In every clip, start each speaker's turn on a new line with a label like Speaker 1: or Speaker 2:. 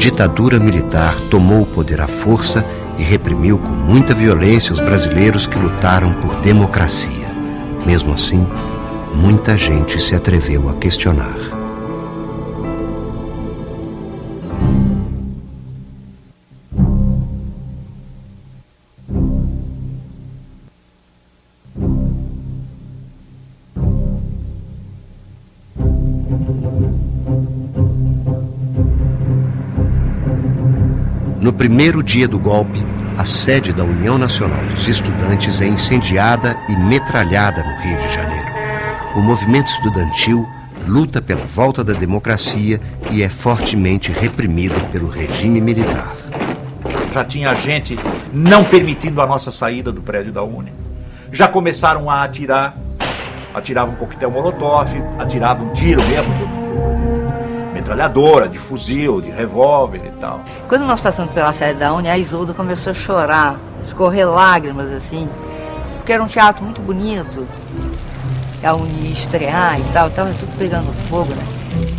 Speaker 1: ditadura militar tomou o poder à força e reprimiu com muita violência os brasileiros que lutaram por democracia. Mesmo assim, muita gente se atreveu a questionar. No primeiro dia do golpe, a sede da União Nacional dos Estudantes é incendiada e metralhada no Rio de Janeiro. O movimento estudantil luta pela volta da democracia e é fortemente reprimido pelo regime militar.
Speaker 2: Já tinha gente não permitindo a nossa saída do prédio da UNE. Já começaram a atirar, atiravam coquetel molotov, atiravam tiro mesmo, metralhadora, de fuzil, de revólver e tal.
Speaker 3: Quando nós passamos pela sede da UNE, a Isolda começou a chorar, escorrer lágrimas assim, porque era um teatro muito bonito, a UNE ia estrear e tal, estava tudo pegando fogo, né?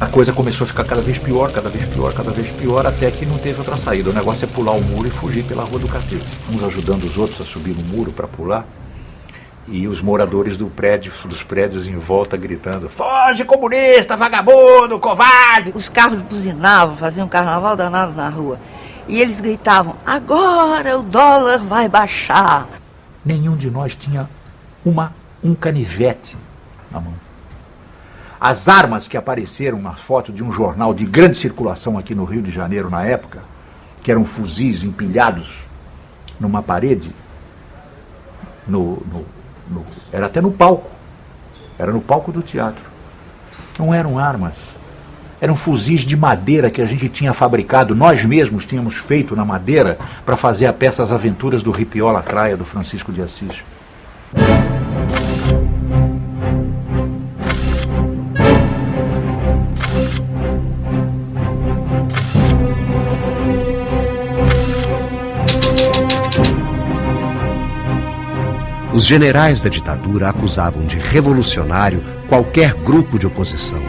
Speaker 2: A coisa começou a ficar cada vez pior, cada vez pior, cada vez pior, até que não teve outra saída. O negócio é pular o muro e fugir pela Rua do Catete. Uns ajudando os outros a subir no muro para pular, e os moradores dos prédios em volta gritando: foge, comunista, vagabundo, covarde!
Speaker 3: Os carros buzinavam, faziam um carnaval danado na rua. E eles gritavam: agora o dólar vai baixar.
Speaker 2: Nenhum de nós tinha um canivete na mão. As armas que apareceram na foto de um jornal de grande circulação aqui no Rio de Janeiro na época, que eram fuzis empilhados numa parede, era até no palco. Era no palco do teatro. Não eram armas. Eram fuzis de madeira que a gente tinha fabricado, nós mesmos tínhamos feito na madeira para fazer a peça As Aventuras do Ripiola Craia, do Francisco de Assis.
Speaker 1: Os generais da ditadura acusavam de revolucionário qualquer grupo de oposição.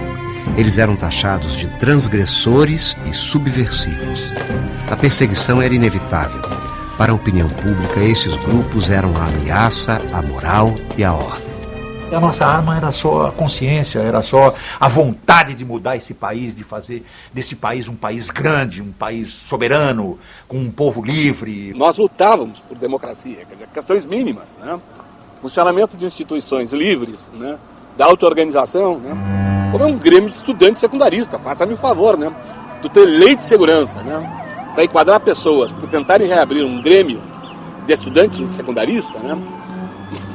Speaker 1: Eles eram taxados de transgressores e subversivos. A perseguição era inevitável. Para a opinião pública, esses grupos eram a ameaça à moral e à ordem.
Speaker 2: A nossa arma era só a consciência, era só a vontade de mudar esse país, de fazer desse país um país grande, um país soberano, com um povo livre.
Speaker 4: Nós lutávamos por democracia, quer dizer, questões mínimas, né? Funcionamento de instituições livres, né? Da auto-organização, né? Como é um grêmio de estudantes secundaristas, faça-me o favor, né? De ter lei de segurança, né? Para enquadrar pessoas, por tentarem reabrir um grêmio de estudante secundarista, né?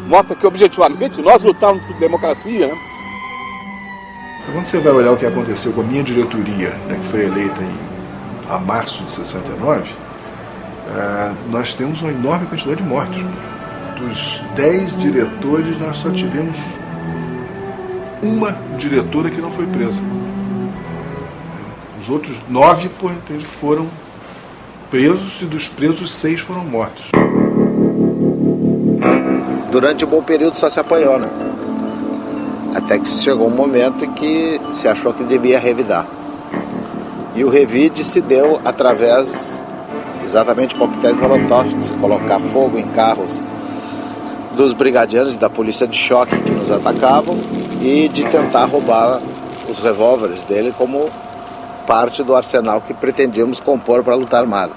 Speaker 4: Mostra que objetivamente nós lutávamos por democracia, né?
Speaker 5: Quando você vai olhar o que aconteceu com a minha diretoria, né, que foi eleita a março de 69, nós temos uma enorme quantidade de mortos. Dos 10 diretores, nós só tivemos uma diretora que não foi presa. Os outros 9, portanto, foram presos, e dos presos 6 foram mortos.
Speaker 6: Durante um bom período só se apanhou, né? Até que chegou um momento em que se achou que devia revidar. E o revide se deu através exatamente de coquetéis molotov, de se colocar fogo em carros dos brigadianos da polícia de choque que nos atacavam e de tentar roubar os revólveres dele como parte do arsenal que pretendíamos compor para a luta armada.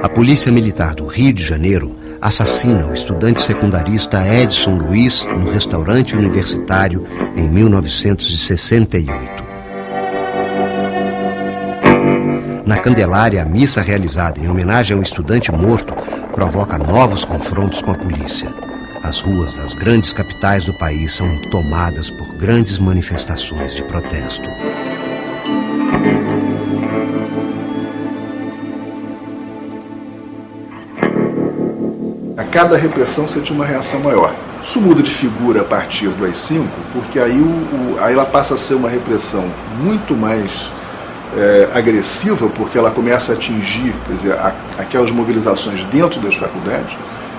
Speaker 1: A Polícia Militar do Rio de Janeiro assassina o estudante secundarista Edson Luiz no restaurante universitário em 1968. Na Candelária, a missa realizada em homenagem ao estudante morto provoca novos confrontos com a polícia. As ruas das grandes capitais do país são tomadas por grandes manifestações de protesto.
Speaker 5: A cada repressão você tinha uma reação maior. Isso muda de figura a partir do AI-5, porque aí ela passa a ser uma repressão muito mais agressiva, porque ela começa a atingir, quer dizer, aquelas mobilizações dentro das faculdades.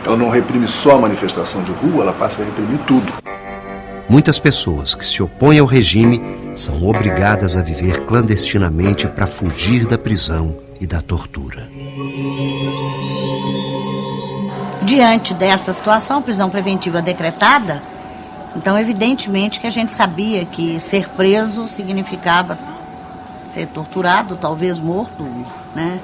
Speaker 5: Ela não reprime só a manifestação de rua, ela passa a reprimir tudo.
Speaker 1: Muitas pessoas que se opõem ao regime são obrigadas a viver clandestinamente para fugir da prisão e da tortura.
Speaker 7: Diante dessa situação, prisão preventiva decretada, então evidentemente que a gente sabia que ser preso significava ser torturado, talvez morto, né?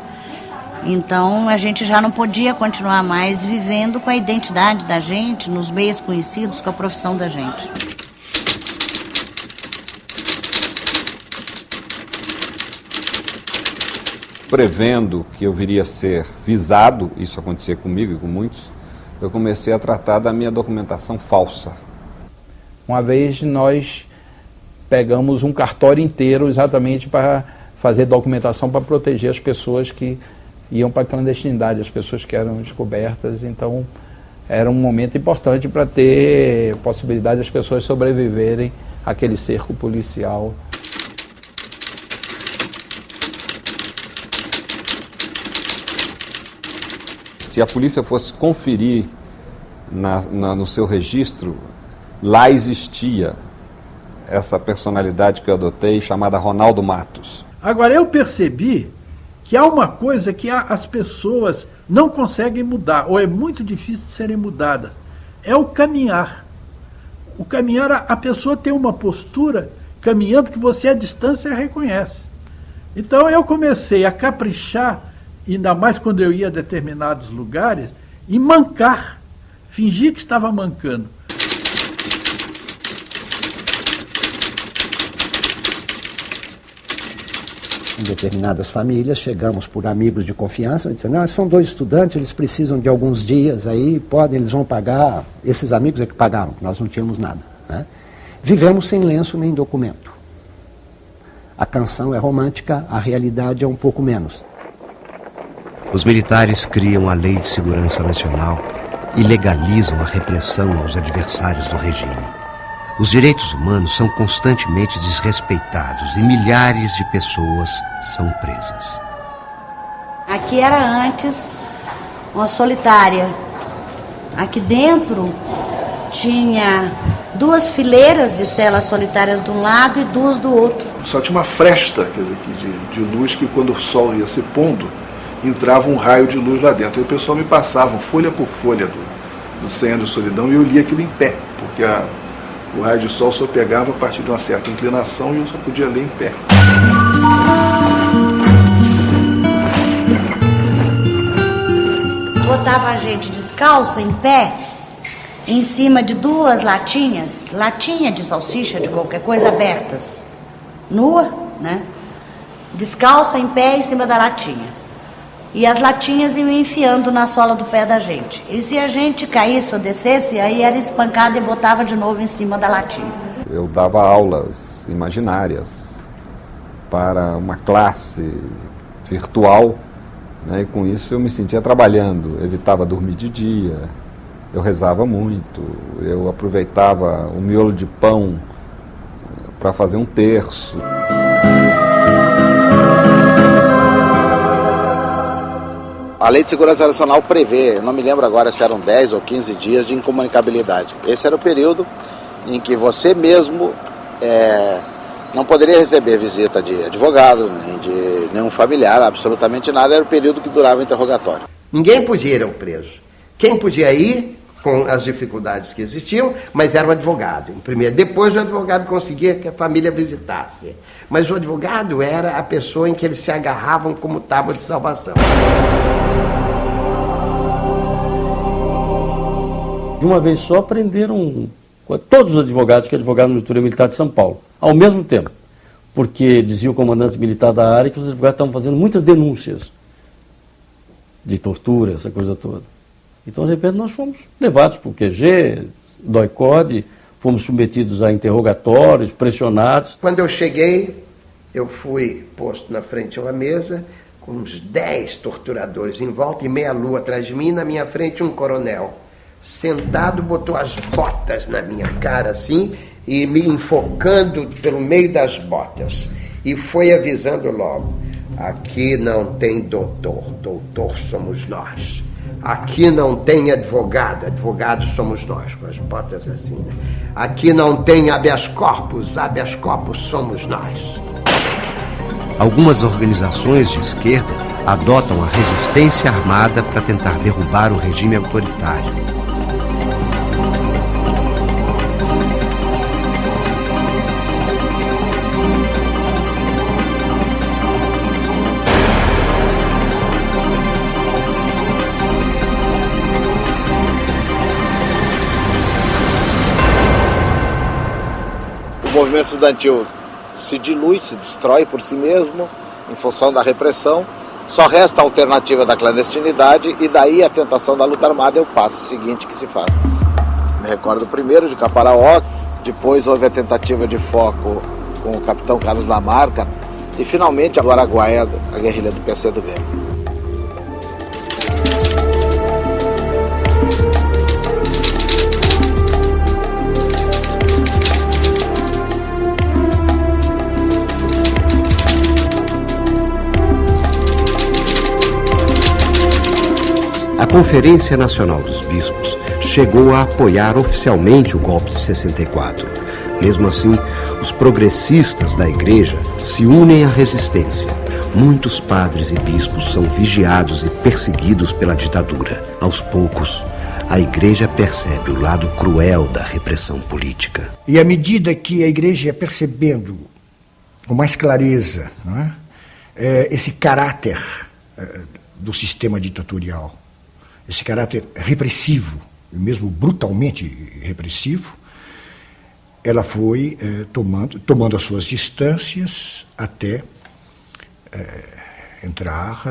Speaker 7: Então a gente já não podia continuar mais vivendo com a identidade da gente, nos meios conhecidos, com a profissão da gente.
Speaker 8: Prevendo que eu viria a ser visado, isso acontecia comigo e com muitos, eu comecei a tratar da minha documentação falsa.
Speaker 9: Uma vez nós pegamos um cartório inteiro exatamente para fazer documentação para proteger as pessoas que iam para a clandestinidade, as pessoas que eram descobertas. Então era um momento importante para ter possibilidade das pessoas sobreviverem àquele cerco policial.
Speaker 8: Se a polícia fosse conferir no seu registro, lá existia essa personalidade que eu adotei, chamada Ronaldo Matos.
Speaker 10: Agora, eu percebi que há uma coisa que as pessoas não conseguem mudar, ou é muito difícil de serem mudadas, é o caminhar. O caminhar, a pessoa tem uma postura caminhando que você à distância reconhece. Então eu comecei a caprichar, ainda mais quando eu ia a determinados lugares, e mancar, fingir que estava mancando.
Speaker 11: Em determinadas famílias, chegamos por amigos de confiança, dizendo, não, são 2 estudantes, eles precisam de alguns dias aí, eles vão pagar, esses amigos é que pagaram, nós não tínhamos nada, né? Vivemos sem lenço nem documento. A canção é romântica, a realidade é um pouco menos.
Speaker 1: Os militares criam a Lei de Segurança Nacional e legalizam a repressão aos adversários do regime. Os direitos humanos são constantemente desrespeitados e milhares de pessoas são presas.
Speaker 7: Aqui era antes uma solitária. Aqui dentro tinha 2 fileiras de celas solitárias de um lado e 2 do outro.
Speaker 5: Só tinha uma fresta, quer dizer, de luz que quando o sol ia se pondo, entrava um raio de luz lá dentro. E o pessoal me passava folha por folha do 100 anos de solidão e eu lia aquilo em pé, porque o raio de sol só pegava a partir de uma certa inclinação e eu só podia ler em pé.
Speaker 7: Botava a gente descalça, em pé, em cima de 2 latinhas, latinha de salsicha, de qualquer coisa, abertas, nua, né? Descalça, em pé, em cima da latinha. E as latinhas iam enfiando na sola do pé da gente. E se a gente caísse ou descesse, aí era espancado e botava de novo em cima da latinha.
Speaker 8: Eu dava aulas imaginárias para uma classe virtual, né, e com isso eu me sentia trabalhando, evitava dormir de dia, eu rezava muito, eu aproveitava o miolo de pão para fazer um terço.
Speaker 6: A Lei de Segurança Nacional prevê, eu não me lembro agora se eram 10 ou 15 dias de incomunicabilidade. Esse era o período em que você mesmo não poderia receber visita de advogado, nem de nenhum familiar, absolutamente nada. Era o período que durava o interrogatório.
Speaker 12: Ninguém podia ir ao preso. Quem podia ir, com as dificuldades que existiam, mas era o advogado. Primeiro, depois o advogado conseguia que a família visitasse. Mas o advogado era a pessoa em que eles se agarravam como tábua de salvação.
Speaker 13: De uma vez só prenderam todos os advogados que advogaram no Doutoria Militar de São Paulo, ao mesmo tempo, porque dizia o comandante militar da área que os advogados estavam fazendo muitas denúncias de tortura, essa coisa toda. Então, de repente, nós fomos levados para o QG, DOI-CODE, fomos submetidos a interrogatórios, pressionados.
Speaker 12: Quando eu cheguei, eu fui posto na frente de uma mesa, com uns 10 torturadores em volta e meia lua atrás de mim, na minha frente um coronel. Sentado, botou as botas na minha cara assim e me enfocando pelo meio das botas. E foi avisando logo, aqui não tem doutor, doutor somos nós. Aqui não tem advogado, advogados somos nós, com as botas assim, né? Aqui não tem habeas corpus somos nós.
Speaker 1: Algumas organizações de esquerda adotam a resistência armada para tentar derrubar o regime autoritário.
Speaker 6: O movimento estudantil se dilui, se destrói por si mesmo, em função da repressão. Só resta a alternativa da clandestinidade e daí a tentação da luta armada é o passo seguinte que se faz. Me recordo primeiro de Caparaó, depois houve a tentativa de foco com o capitão Carlos Lamarca e finalmente agora Araguaia, a guerrilha do PCdoB.
Speaker 1: A Conferência Nacional dos Bispos chegou a apoiar oficialmente o golpe de 64. Mesmo assim, os progressistas da Igreja se unem à resistência. Muitos padres e bispos são vigiados e perseguidos pela ditadura. Aos poucos, a Igreja percebe o lado cruel da repressão política.
Speaker 14: E à medida que a Igreja ia percebendo com mais clareza, não é, esse caráter do sistema ditatorial, esse caráter repressivo, mesmo brutalmente repressivo, ela foi tomando as suas distâncias até entrar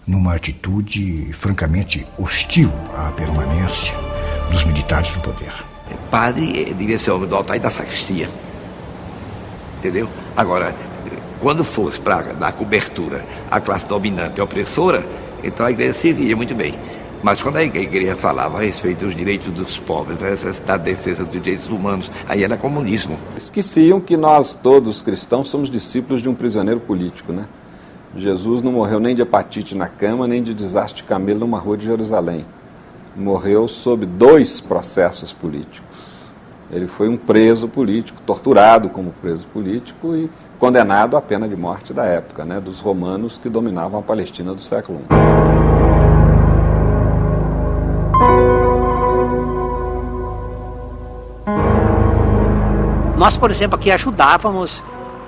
Speaker 14: numa atitude francamente hostil à permanência dos militares no poder.
Speaker 15: Padre devia ser homem do altar e da sacristia, entendeu? Agora, quando fosse para dar cobertura à classe dominante e opressora, então a igreja servia muito bem. Mas quando a igreja falava a respeito dos direitos dos pobres, da necessidade de defesa dos direitos humanos, aí era comunismo.
Speaker 8: Esqueciam que nós todos cristãos somos discípulos de um prisioneiro político, né? Jesus não morreu nem de hepatite na cama, nem de desastre de camelo numa rua de Jerusalém. Morreu sob 2 processos políticos. Ele foi um preso político, torturado como preso político e condenado à pena de morte da época, né, dos romanos que dominavam a Palestina do século I.
Speaker 16: Nós, por exemplo, aqui ajudávamos.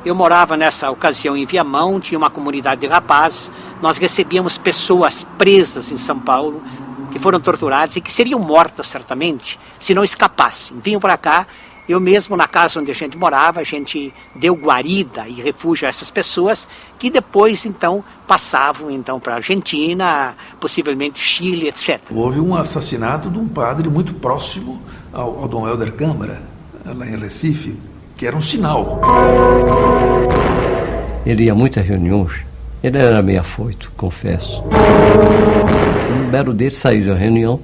Speaker 16: Eu morava nessa ocasião em Viamão, tinha uma comunidade de rapazes. Nós recebíamos pessoas presas em São Paulo, que foram torturadas e que seriam mortas certamente se não escapassem. Vinham para cá. Eu mesmo, na casa onde a gente morava, a gente deu guarida e refúgio a essas pessoas que depois, então, passavam então, para a Argentina, possivelmente Chile, etc.
Speaker 17: Houve um assassinato de um padre muito próximo ao Dom Helder Câmara, lá em Recife, que era um sinal.
Speaker 13: Ele ia a muitas reuniões, ele era meio afoito, confesso. Um belo dia saiu da reunião,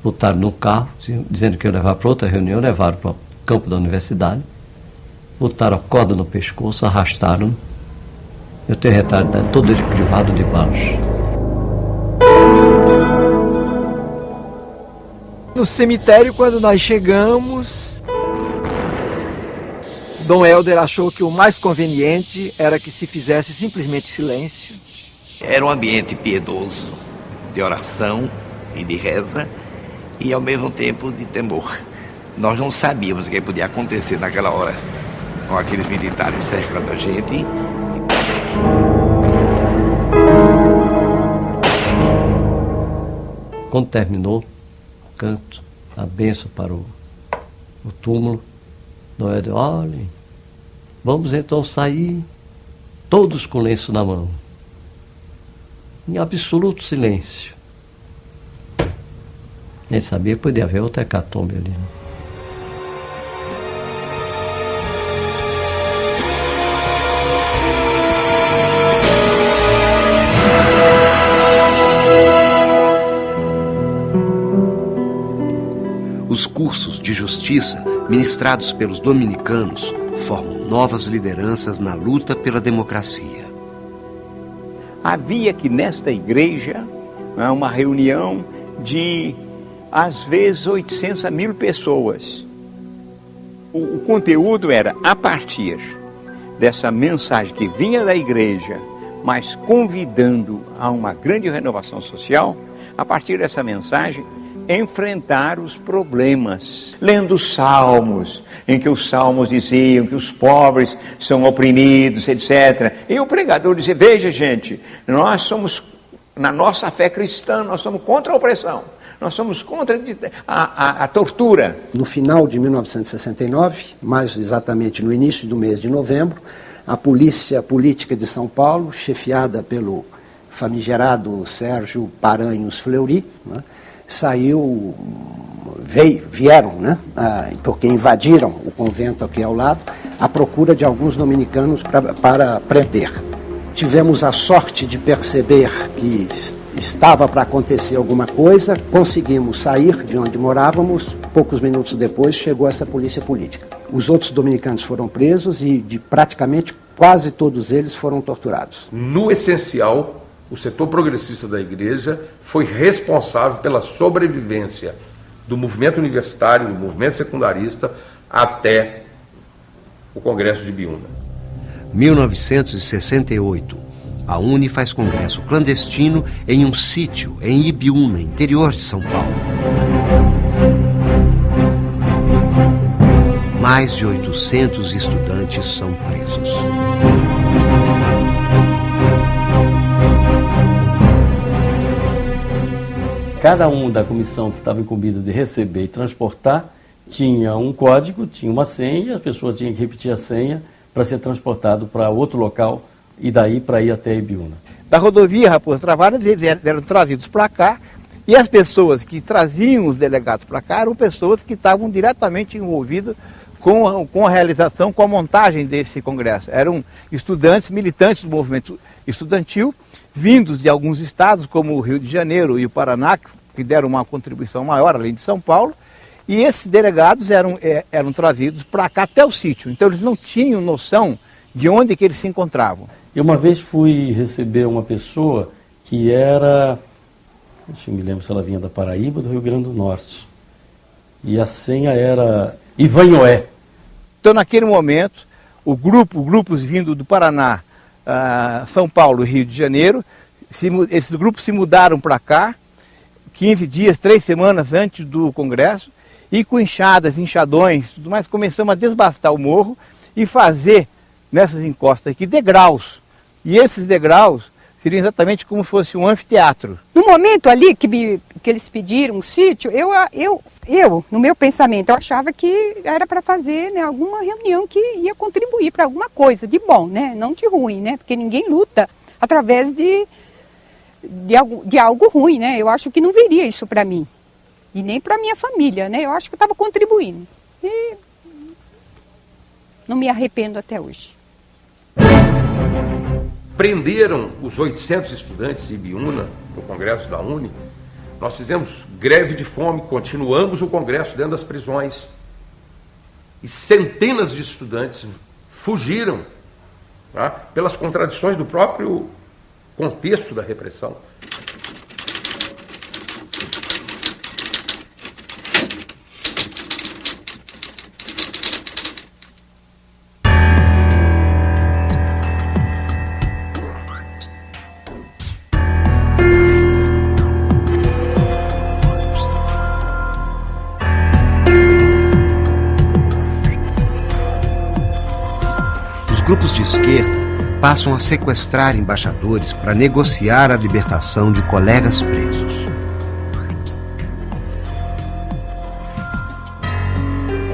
Speaker 13: botaram no carro, dizendo que ia levar para outra reunião, levaram para o campo da universidade, botaram a corda no pescoço, arrastaram. Eu tenho retalho todo ele crivado de balas.
Speaker 18: No cemitério, quando nós chegamos, Dom Helder achou que o mais conveniente era que se fizesse simplesmente silêncio.
Speaker 15: Era um ambiente piedoso, de oração e de reza, e ao mesmo tempo de temor. Nós não sabíamos o que podia acontecer naquela hora, com aqueles militares cercando a gente.
Speaker 13: Quando terminou o canto, a bênção para o túmulo, Noé disse: olhem, vamos então sair todos com lenço na mão, em absoluto silêncio. Nem sabia que podia haver outra hecatombe ali.
Speaker 1: Os cursos de justiça ministrados pelos dominicanos formam novas lideranças na luta pela democracia.
Speaker 19: Havia que nesta igreja uma reunião de, às vezes, 800 a 1000 pessoas. O conteúdo era, a partir dessa mensagem que vinha da igreja, mas convidando a uma grande renovação social, a partir dessa mensagem, enfrentar os problemas. Lendo os salmos, em que os salmos diziam que os pobres são oprimidos, etc. E o pregador dizia, veja gente, nós somos, na nossa fé cristã, nós somos contra a opressão. Nós somos contra a tortura.
Speaker 11: No final de 1969, mais exatamente no início do mês de novembro, a Polícia Política de São Paulo, chefiada pelo famigerado Sérgio Paranhos Fleury, né, vieram, né, porque invadiram o convento aqui ao lado, à procura de alguns dominicanos para prender. Tivemos a sorte de perceber que estava para acontecer alguma coisa, conseguimos sair de onde morávamos, poucos minutos depois chegou essa polícia política. Os outros dominicanos foram presos e praticamente quase todos eles foram torturados.
Speaker 20: No essencial, o setor progressista da igreja foi responsável pela sobrevivência do movimento universitário, do movimento secundarista, até o Congresso de Ibiúna.
Speaker 1: 1968. A UNE faz congresso clandestino em um sítio em Ibiúna, interior de São Paulo. Mais de 800 estudantes são presos.
Speaker 13: Cada um da comissão que estava incumbida de receber e transportar tinha um código, tinha uma senha, a pessoa tinha que repetir a senha para ser transportado para outro local e daí para ir até Ibiúna.
Speaker 21: Da rodovia Raposo Travado, eles eram trazidos para cá e as pessoas que traziam os delegados para cá eram pessoas que estavam diretamente envolvidas com a realização, com a montagem desse congresso. Eram estudantes, militantes do movimento estudantil, vindos de alguns estados, como o Rio de Janeiro e o Paraná, que deram uma contribuição maior, além de São Paulo, e esses delegados eram trazidos para cá até o sítio. Então eles não tinham noção de onde que eles se encontravam.
Speaker 13: Eu uma vez fui receber uma pessoa que era, deixa eu me lembro se ela vinha da Paraíba ou do Rio Grande do Norte, e a senha era Ivanhoé.
Speaker 21: Então naquele momento, grupos vindo do Paraná, São Paulo e Rio de Janeiro, esses grupos se mudaram para cá, 15 dias, 3 semanas antes do Congresso, e com enxadas, enxadões, tudo mais, começamos a desbastar o morro e fazer, nessas encostas aqui, degraus. E esses degraus seriam exatamente como se fosse um anfiteatro.
Speaker 22: No momento ali que eles pediram um sítio, eu, no meu pensamento, eu achava que era para fazer, né, alguma reunião que ia contribuir para alguma coisa de bom, né, não de ruim, né, porque ninguém luta através de algo ruim, né, eu acho que não viria isso para mim, e nem para minha família, né, eu acho que eu estava contribuindo, e não me arrependo até hoje.
Speaker 20: Prenderam os 800 estudantes de Ibiúna, no Congresso da UNE. Nós fizemos greve de fome, continuamos o Congresso dentro das prisões. E centenas de estudantes fugiram, tá, pelas contradições do próprio contexto da repressão.
Speaker 1: Grupos de esquerda passam a sequestrar embaixadores para negociar a libertação de colegas presos.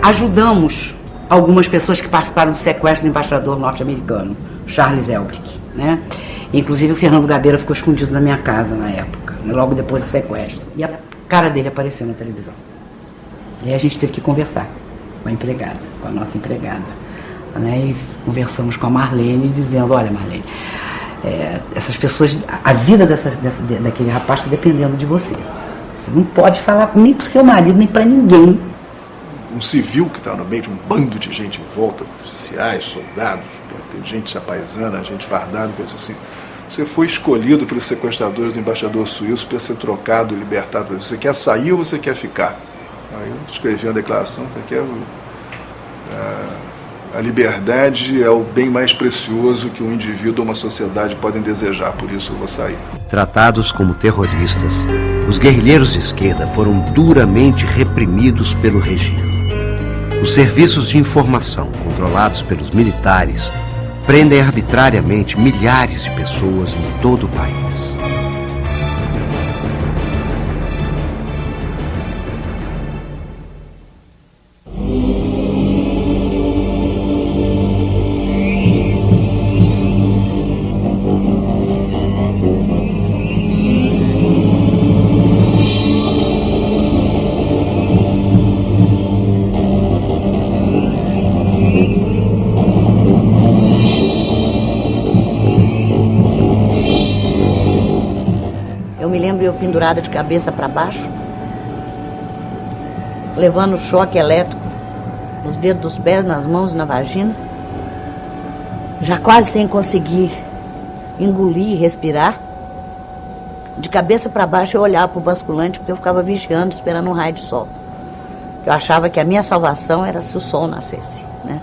Speaker 23: Ajudamos algumas pessoas que participaram do sequestro do embaixador norte-americano, Charles Elbrick, né? Inclusive o Fernando Gabeira ficou escondido na minha casa na época, né? Logo depois do sequestro. E a cara dele apareceu na televisão. E aí a gente teve que conversar com a empregada, com a nossa empregada. Né, e conversamos com a Marlene, dizendo, olha Marlene, essas pessoas, a vida daquele rapaz está dependendo de você. Você não pode falar nem para o seu marido, nem para ninguém.
Speaker 5: Um civil que está no meio de um bando de gente em volta, oficiais, soldados, gente se apaisana, gente fardada, coisa assim. Você foi escolhido pelos sequestradores do embaixador suíço para ser trocado, libertado. Você quer sair ou você quer ficar? Aí eu escrevi uma declaração que a liberdade é o bem mais precioso que um indivíduo ou uma sociedade podem desejar, por isso eu vou sair.
Speaker 1: Tratados como terroristas, os guerrilheiros de esquerda foram duramente reprimidos pelo regime. Os serviços de informação, controlados pelos militares, prendem arbitrariamente milhares de pessoas em todo o país.
Speaker 7: Pendurada de cabeça para baixo, levando choque elétrico nos dedos dos pés, nas mãos e na vagina, já quase sem conseguir engolir e respirar. De cabeça para baixo eu olhava para o basculante porque eu ficava vigiando, esperando um raio de sol. Eu achava que a minha salvação era se o sol nascesse, né?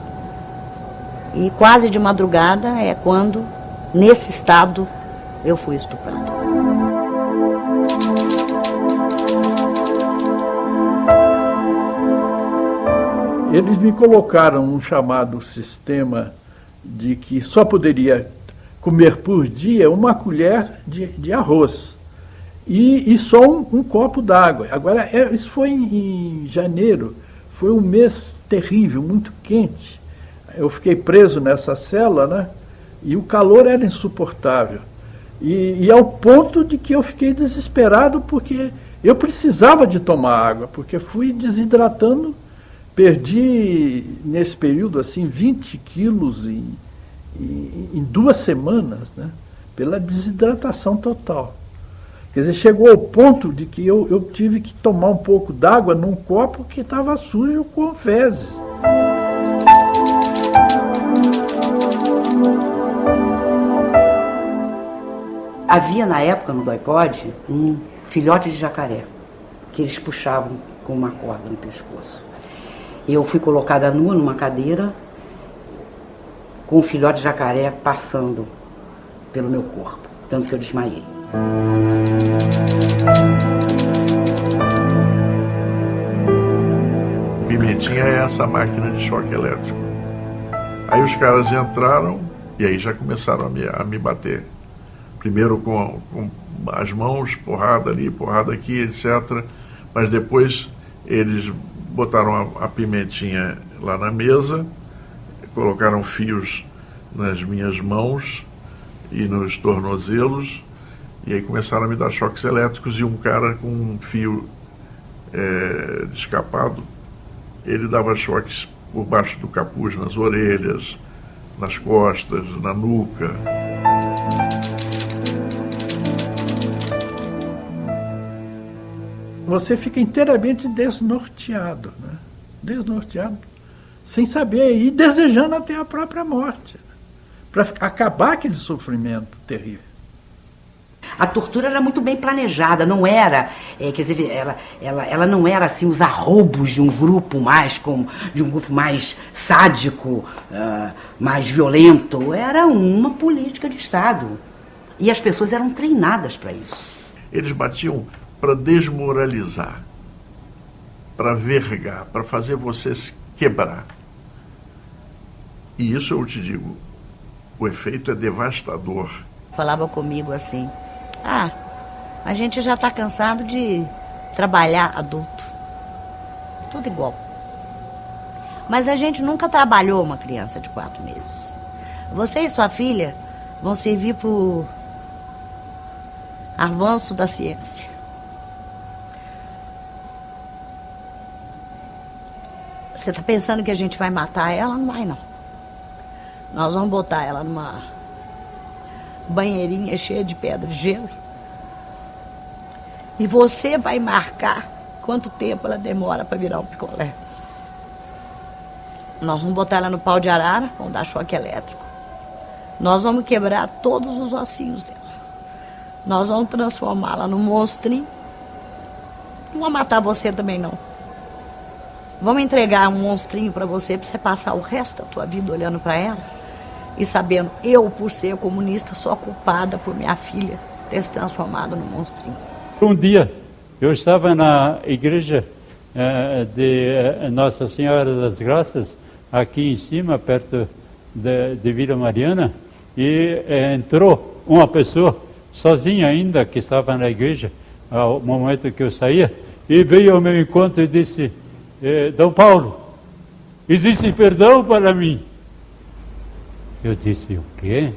Speaker 7: E quase de madrugada é quando, nesse estado, eu fui estuprada.
Speaker 10: Eles me colocaram um chamado sistema de que só poderia comer por dia uma colher de arroz e só um copo d'água. Agora, isso foi em janeiro, foi um mês terrível, muito quente. Eu fiquei preso nessa cela, né? E o calor era insuportável. E ao ponto de que eu fiquei desesperado porque eu precisava de tomar água, porque fui desidratando. Perdi, nesse período, assim, 20 quilos em 2 semanas, né? Pela desidratação total. Quer dizer, chegou ao ponto de que eu tive que tomar um pouco d'água num copo que estava sujo com fezes.
Speaker 23: Havia, na época, no DOI-CODE, um filhote de jacaré, que eles puxavam com uma corda no pescoço. Eu fui colocada nua numa cadeira, com o filhote de jacaré passando pelo meu corpo, tanto que eu desmaiei.
Speaker 5: Pimentinha é essa máquina de choque elétrico. Aí os caras entraram e aí já começaram a me bater. Primeiro com as mãos, porrada ali, porrada aqui, etc. Mas depois eles botaram a pimentinha lá na mesa, colocaram fios nas minhas mãos e nos tornozelos, e aí começaram a me dar choques elétricos, e um cara com um fio escapado, ele dava choques por baixo do capuz, nas orelhas, nas costas, na nuca.
Speaker 10: Você fica inteiramente desnorteado, né? Desnorteado, sem saber, e desejando até a própria morte, né? Para acabar aquele sofrimento terrível.
Speaker 23: A tortura era muito bem planejada, não era, quer dizer, ela não era assim os arroubos de um grupo mais sádico, mais violento. Era uma política de Estado. E as pessoas eram treinadas para isso.
Speaker 5: Eles batiam para desmoralizar, para vergar, para fazer você se quebrar. E isso eu te digo, o efeito é devastador.
Speaker 7: Falava comigo assim: a gente já está cansado de trabalhar adulto. Tudo igual. Mas a gente nunca trabalhou uma criança de 4 meses. Você e sua filha vão servir para o avanço da ciência. Você está pensando que a gente vai matar ela? Não vai, não. Nós vamos botar ela numa banheirinha cheia de pedra de gelo. E você vai marcar quanto tempo ela demora para virar um picolé. Nós vamos botar ela no pau de arara, vamos dar choque elétrico. Nós vamos quebrar todos os ossinhos dela. Nós vamos transformá-la num monstrinho. Não vamos matar você também, não. Vamos entregar um monstrinho para você passar o resto da tua vida olhando para ela e sabendo, eu, por ser comunista, sou a culpada por minha filha ter se transformado num monstrinho.
Speaker 2: Um dia, eu estava na igreja de Nossa Senhora das Graças, aqui em cima, perto de Vila Mariana, e entrou uma pessoa, sozinha ainda, que estava na igreja, ao momento que eu saía, e veio ao meu encontro e disse, Dom Paulo, existe perdão para mim? Eu disse, o quê?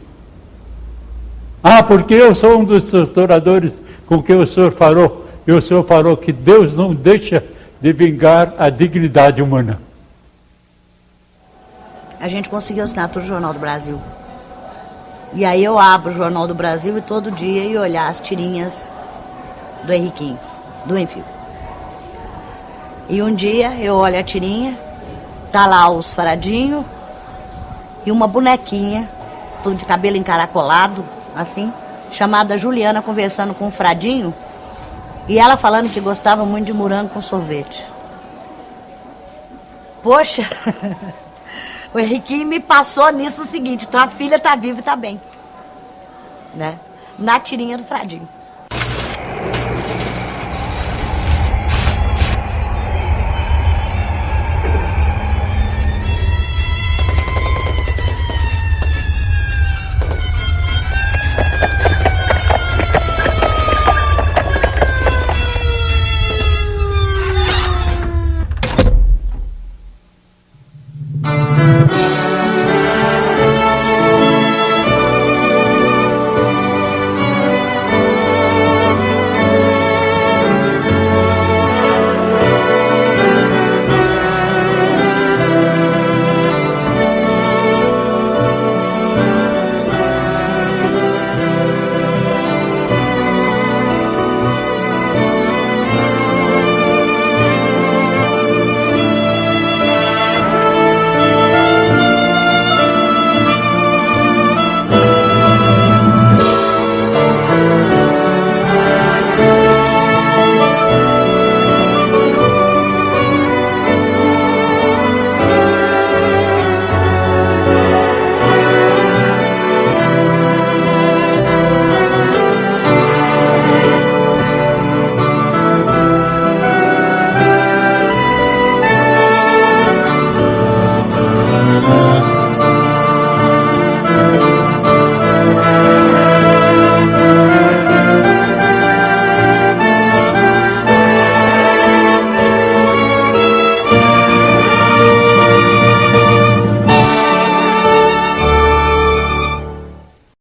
Speaker 2: Ah, porque eu sou um dos torturadores com que o senhor falou, e o senhor falou que Deus não deixa de vingar a dignidade humana.
Speaker 7: A gente conseguiu assinar todo o Jornal do Brasil. E aí eu abro o Jornal do Brasil e todo dia ia olhar as tirinhas do Henriquinho, do Enfio. E um dia eu olho a tirinha, tá lá os faradinhos e uma bonequinha, tudo de cabelo encaracolado, assim, chamada Juliana, conversando com o Fradinho, e ela falando que gostava muito de morango com sorvete. Poxa, o Henriquinho me passou nisso o seguinte, tua filha tá viva e tá bem, né? Na tirinha do Fradinho.